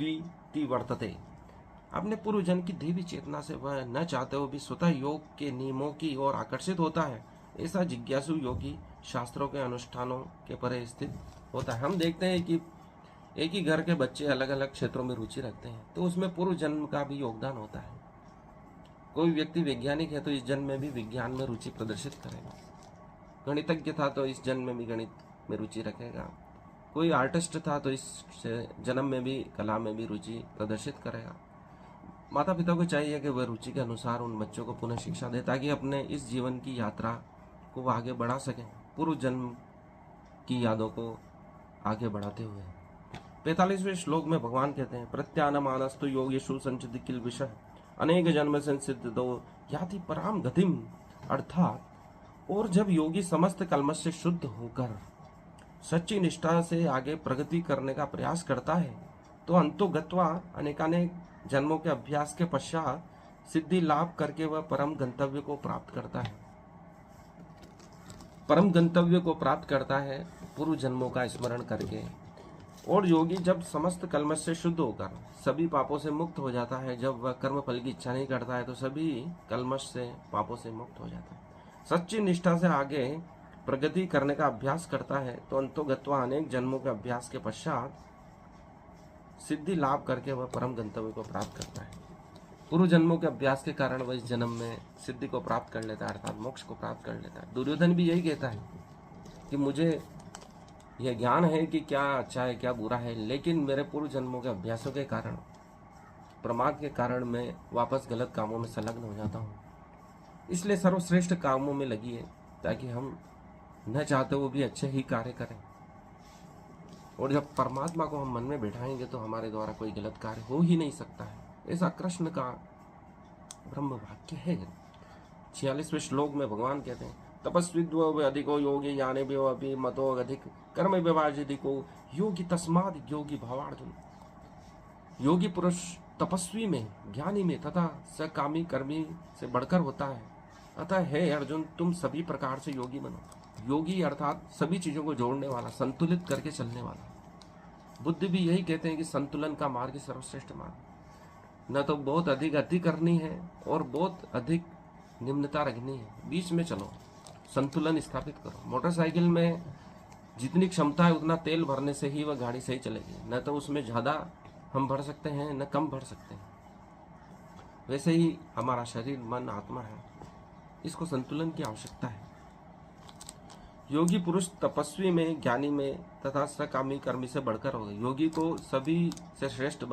Viti वर्तते। अपने पूर्व जन्म की देवी चेतना से वह न चाहते हुए भी स्वतः योग के नियमों की ओर आकर्षित होता है। ऐसा जिज्ञासु योगी शास्त्रों के अनुष्ठानों के परे स्थित होता है। हम देखते हैं कि एक ही घर के बच्चे अलग अलग क्षेत्रों में रुचि रखते हैं, तो उसमें पूर्व जन्म का भी योगदान होता है। कोई व्यक्ति वैज्ञानिक है तो इस जन्म में भी विज्ञान में रुचि प्रदर्शित करेगा। गणितज्ञ था तो इस जन्म में भी गणित में रुचि रखेगा। कोई आर्टिस्ट था तो इस जन्म में भी कला में भी रुचि प्रदर्शित करेगा। माता पिता को चाहिए कि वह रुचि के अनुसार उन बच्चों को पुनः शिक्षा दे, ताकि अपने इस जीवन की यात्रा को वह आगे बढ़ा सकें, पूर्व जन्म की यादों को आगे बढ़ाते हुए। 45वें श्लोक में भगवान कहते हैं, प्रत्यानमानस्तु योगेषु संचित किल विषय अनेक जन्म संसिद्धो याति पराम गतिम। अर्थात और जब योगी समस्त कल्मश से शुद्ध होकर सच्ची निष्ठा से आगे प्रगति करने का प्रयास करता है, तो अंतो गत्वा अनेकानेक जन्मों के अभ्यास के पश्चात सिद्धि लाभ करके वह परम गंतव्य को प्राप्त करता है। परम गंतव्य को प्राप्त करता है पूर्व जन्मों का स्मरण करके। और योगी जब समस्त कल्मश से शुद्ध होकर सभी पापों से मुक्त हो जाता है, जब वह कर्म फल की इच्छा नहीं करता है, तो सभी कल्मश से पापों से मुक्त हो जाता है। सच्ची निष्ठा से आगे प्रगति करने का अभ्यास करता है, तो अंतोगत्वा अनेक जन्मों के अभ्यास के पश्चात सिद्धि लाभ करके वह परम गंतव्य को प्राप्त करता है। पूर्व जन्मों के अभ्यास के कारण वह इस जन्म में सिद्धि को प्राप्त कर लेता है, अर्थात मोक्ष को प्राप्त कर लेता है। दुर्योधन भी यही कहता है कि मुझे यह ज्ञान है कि क्या अच्छा है क्या बुरा है, लेकिन मेरे पूर्व जन्मों के अभ्यासों के कारण, प्रमाद के कारण मैं वापस गलत कामों में संलग्न हो जाता हूँ। इसलिए सर्वश्रेष्ठ कामों में लगिए, ताकि हम न चाहते वो भी अच्छे ही कार्य करें। और जब परमात्मा को हम मन में बैठाएंगे तो हमारे द्वारा कोई गलत कार्य हो ही नहीं सकता है। ऐसा कृष्ण का ब्रह्म वाक्य है। 46वें श्लोक में भगवान कहते हैं, तपस्विद्वो अधिको योगी याने भी अभी मतो अधिक कर्म विभाजिको योगी तस्माद योगी भवार्जुन। योगी पुरुष तपस्वी में, ज्ञानी में तथा सकामी कर्मी से बढ़कर होता है। अतः हे अर्जुन, तुम सभी प्रकार से योगी बनो। योगी अर्थात सभी चीजों को जोड़ने वाला, संतुलित करके चलने वाला। बुद्ध भी यही कहते हैं कि संतुलन का मार्ग सर्वश्रेष्ठ मार्ग। न तो बहुत अधिक अति करनी है और बहुत अधिक निम्नता रखनी है, बीच में चलो, संतुलन स्थापित करो। मोटरसाइकिल में जितनी क्षमता है उतना तेल भरने से ही वह गाड़ी सही चलेगी, न तो उसमें ज़्यादा हम भर सकते हैं न कम भर सकते हैं। वैसे ही हमारा शरीर, मन, आत्मा है, इसको संतुलन की आवश्यकता है। योगी पुरुष तपस्वी में, ज्ञानी में तथा सकामी कर्मी से बढ़कर होगा। योगी को सभी से श्रेष्ठ